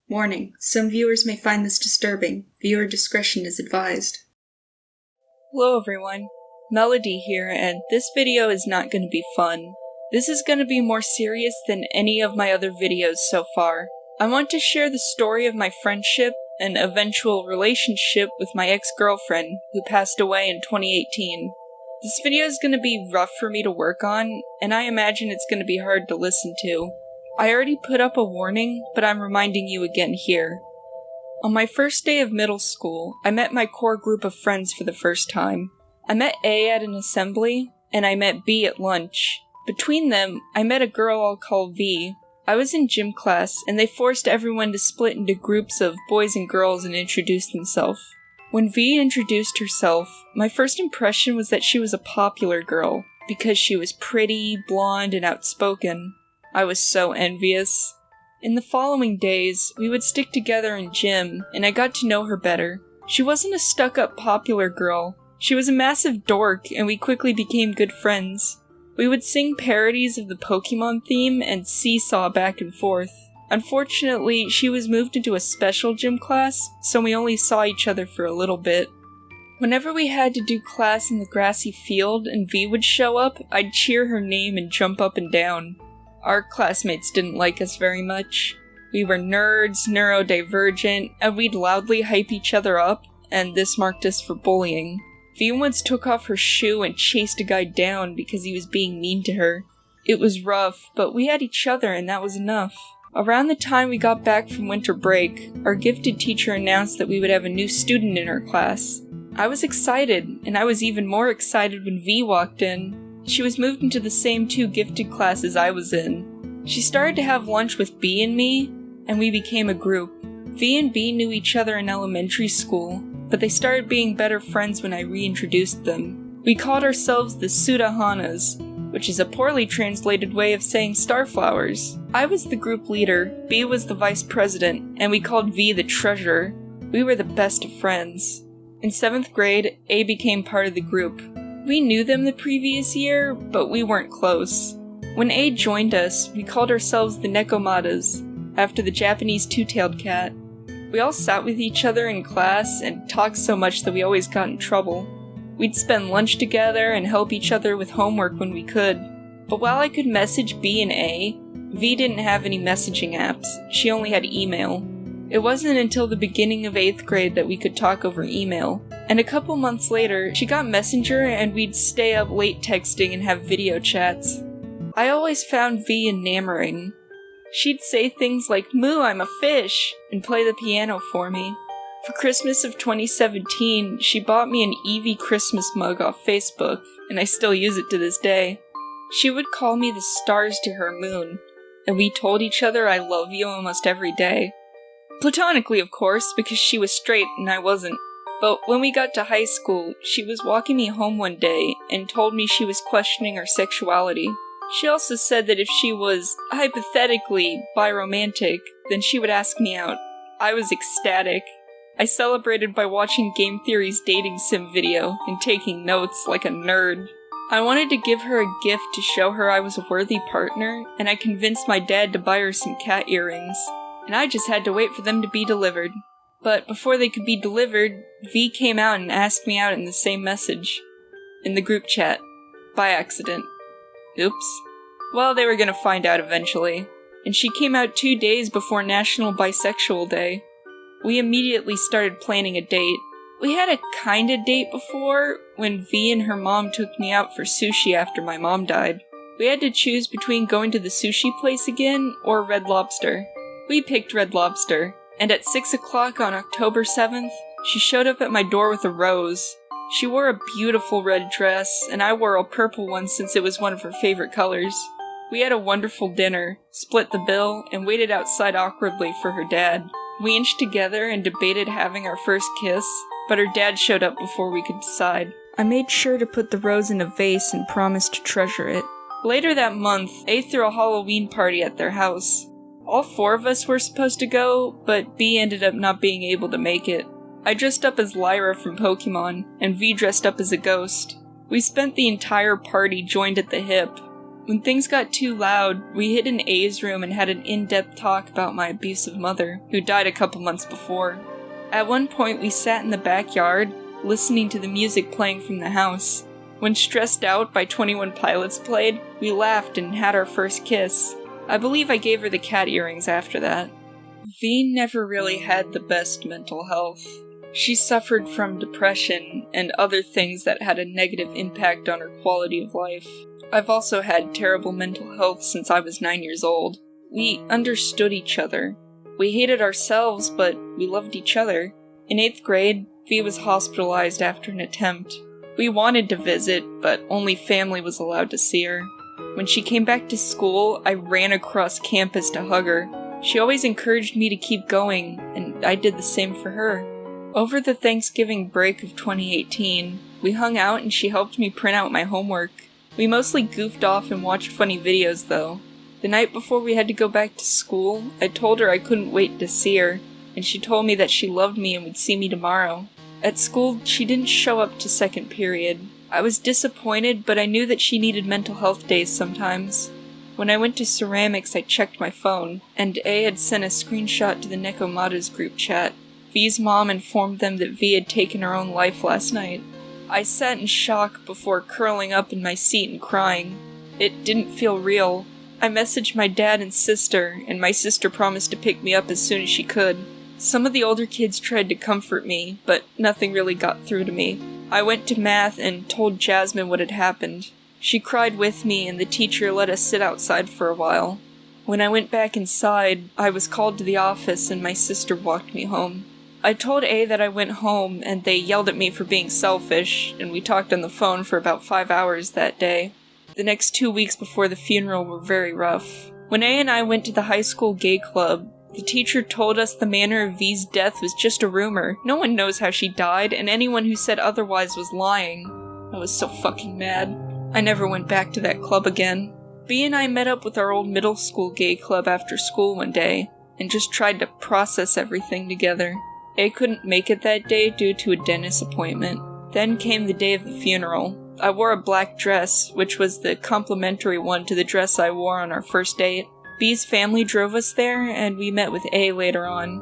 Warning: some viewers may find this disturbing. Viewer discretion is advised. Hello everyone, Melody here, and this video is not going to be fun. This is going to be more serious than any of my other videos so far. I want to share the story of my friendship and eventual relationship with my ex-girlfriend, who passed away in 2018. This video is going to be rough for me to work on, and I imagine it's going to be hard to listen to. I already put up a warning, but I'm reminding you again here. On my first day of middle school, I met my core group of friends for the first time. I met A at an assembly, and I met B at lunch. Between them, I met a girl I'll call V. I was in gym class, and they forced everyone to split into groups of boys and girls and introduce themselves. When V introduced herself, my first impression was that she was a popular girl, because she was pretty, blonde, and outspoken. I was so envious. In the following days, we would stick together in gym, and I got to know her better. She wasn't a stuck-up popular girl. She was a massive dork, and we quickly became good friends. We would sing parodies of the Pokemon theme and seesaw back and forth. Unfortunately, she was moved into a special gym class, so we only saw each other for a little bit. Whenever we had to do class in the grassy field and V would show up, I'd cheer her name and jump up and down. Our classmates didn't like us very much. We were nerds, neurodivergent, and we'd loudly hype each other up, and this marked us for bullying. V once took off her shoe and chased a guy down because he was being mean to her. It was rough, but we had each other and that was enough. Around the time we got back from winter break, our gifted teacher announced that we would have a new student in our class. I was excited, and I was even more excited when V walked in. She was moved into the same two gifted classes I was in. She started to have lunch with B and me, and we became a group. V and B knew each other in elementary school, but they started being better friends when I reintroduced them. We called ourselves the Sudahanas, which is a poorly translated way of saying starflowers. I was the group leader, B was the vice president, and we called V the treasurer. We were the best of friends. In 7th grade, A became part of the group. We knew them the previous year, but we weren't close. When A joined us, we called ourselves the Nekomatas, after the Japanese two-tailed cat. We all sat with each other in class and talked so much that we always got in trouble. We'd spend lunch together and help each other with homework when we could. But while I could message B and A, V didn't have any messaging apps. She only had email. It wasn't until the beginning of 8th grade that we could talk over email. And a couple months later, she got Messenger and we'd stay up late texting and have video chats. I always found V enamoring. She'd say things like, "Moo, I'm a fish," and play the piano for me. For Christmas of 2017, she bought me an Eevee Christmas mug off Facebook, and I still use it to this day. She would call me the stars to her moon, and we told each other I love you almost every day. Platonically, of course, because she was straight and I wasn't. But when we got to high school, she was walking me home one day and told me she was questioning her sexuality. She also said that if she was, hypothetically, biromantic, then she would ask me out. I was ecstatic. I celebrated by watching Game Theory's dating sim video and taking notes like a nerd. I wanted to give her a gift to show her I was a worthy partner, and I convinced my dad to buy her some cat earrings. And I just had to wait for them to be delivered. But before they could be delivered, V came out and asked me out in the same message. In the group chat. By accident. Oops. Well, they were gonna find out eventually. And she came out 2 days before National Bisexual Day. We immediately started planning a date. We had a kinda date before, when V and her mom took me out for sushi after my mom died. We had to choose between going to the sushi place again or Red Lobster. We picked Red Lobster, and at 6 o'clock on October 7th, she showed up at my door with a rose. She wore a beautiful red dress, and I wore a purple one since it was one of her favorite colors. We had a wonderful dinner, split the bill, and waited outside awkwardly for her dad. We inched together and debated having our first kiss, but her dad showed up before we could decide. I made sure to put the rose in a vase and promised to treasure it. Later that month, A threw a Halloween party at their house. All 4 of us were supposed to go, but B ended up not being able to make it. I dressed up as Lyra from Pokemon, and V dressed up as a ghost. We spent the entire party joined at the hip. When things got too loud, we hid in A's room and had an in-depth talk about my abusive mother, who died a couple months before. At one point, we sat in the backyard, listening to the music playing from the house. When Stressed Out by 21 Pilots played, we laughed and had our first kiss. I believe I gave her the cat earrings after that. V never really had the best mental health. She suffered from depression and other things that had a negative impact on her quality of life. I've also had terrible mental health since I was 9 years old. We understood each other. We hated ourselves, but we loved each other. In 8th grade, V was hospitalized after an attempt. We wanted to visit, but only family was allowed to see her. When she came back to school, I ran across campus to hug her. She always encouraged me to keep going, and I did the same for her. Over the Thanksgiving break of 2018, we hung out and she helped me print out my homework. We mostly goofed off and watched funny videos, though. The night before we had to go back to school, I told her I couldn't wait to see her, and she told me that she loved me and would see me tomorrow. At school, she didn't show up to second period. I was disappointed, but I knew that she needed mental health days sometimes. When I went to ceramics, I checked my phone, and A had sent a screenshot to the Nekomatas group chat. V's mom informed them that V had taken her own life last night. I sat in shock before curling up in my seat and crying. It didn't feel real. I messaged my dad and sister, and my sister promised to pick me up as soon as she could. Some of the older kids tried to comfort me, but nothing really got through to me. I went to math and told Jasmine what had happened. She cried with me, and the teacher let us sit outside for a while. When I went back inside, I was called to the office and my sister walked me home. I told A that I went home, and they yelled at me for being selfish, and we talked on the phone for about 5 hours that day. The next 2 weeks before the funeral were very rough. When A and I went to the high school gay club, the teacher told us the manner of V's death was just a rumor. No one knows how she died, and anyone who said otherwise was lying. I was so fucking mad. I never went back to that club again. B and I met up with our old middle school gay club after school one day, and just tried to process everything together. A couldn't make it that day due to a dentist appointment. Then came the day of the funeral. I wore a black dress, which was the complimentary one to the dress I wore on our first date. V's family drove us there, and we met with A later on.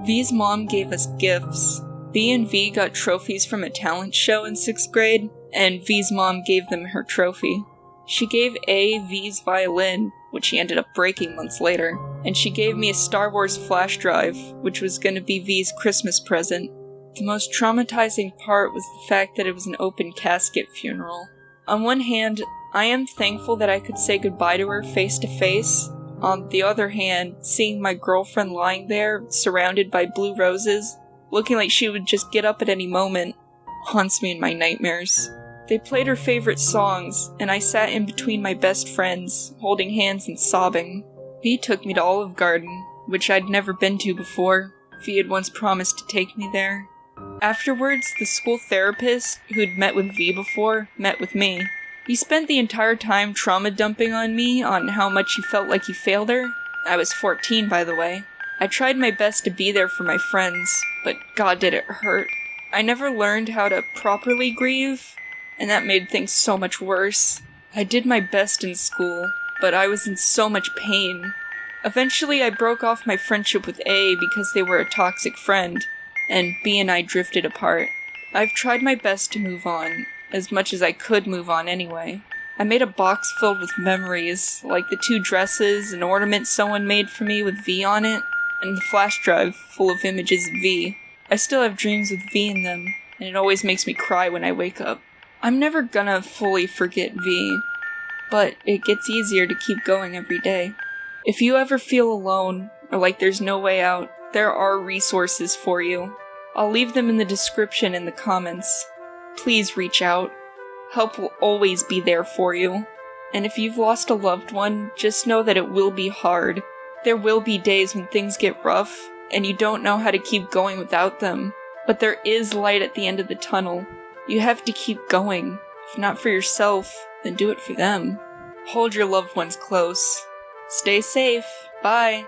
V's mom gave us gifts. B and V got trophies from a talent show in 6th grade, and V's mom gave them her trophy. She gave A V's violin, which he ended up breaking months later, and she gave me a Star Wars flash drive, which was going to be V's Christmas present. The most traumatizing part was the fact that it was an open casket funeral. On one hand, I am thankful that I could say goodbye to her face to face. On the other hand, seeing my girlfriend lying there, surrounded by blue roses, looking like she would just get up at any moment, haunts me in my nightmares. They played her favorite songs, and I sat in between my best friends, holding hands and sobbing. V took me to Olive Garden, which I'd never been to before. V had once promised to take me there. Afterwards, the school therapist, who'd met with V before, met with me. He spent the entire time trauma dumping on me on how much he felt like he failed her. I was 14, by the way. I tried my best to be there for my friends, but God did it hurt. I never learned how to properly grieve, and that made things so much worse. I did my best in school, but I was in so much pain. Eventually, I broke off my friendship with A because they were a toxic friend, and B and I drifted apart. I've tried my best to move on, as much as I could move on anyway. I made a box filled with memories, like the 2 dresses and ornaments someone made for me with V on it, and the flash drive full of images of V. I still have dreams with V in them, and it always makes me cry when I wake up. I'm never gonna fully forget V, but it gets easier to keep going every day. If you ever feel alone, or like there's no way out, there are resources for you. I'll leave them in the description in the comments. Please reach out. Help will always be there for you. And if you've lost a loved one, just know that it will be hard. There will be days when things get rough, and you don't know how to keep going without them. But there is light at the end of the tunnel. You have to keep going. If not for yourself, then do it for them. Hold your loved ones close. Stay safe. Bye.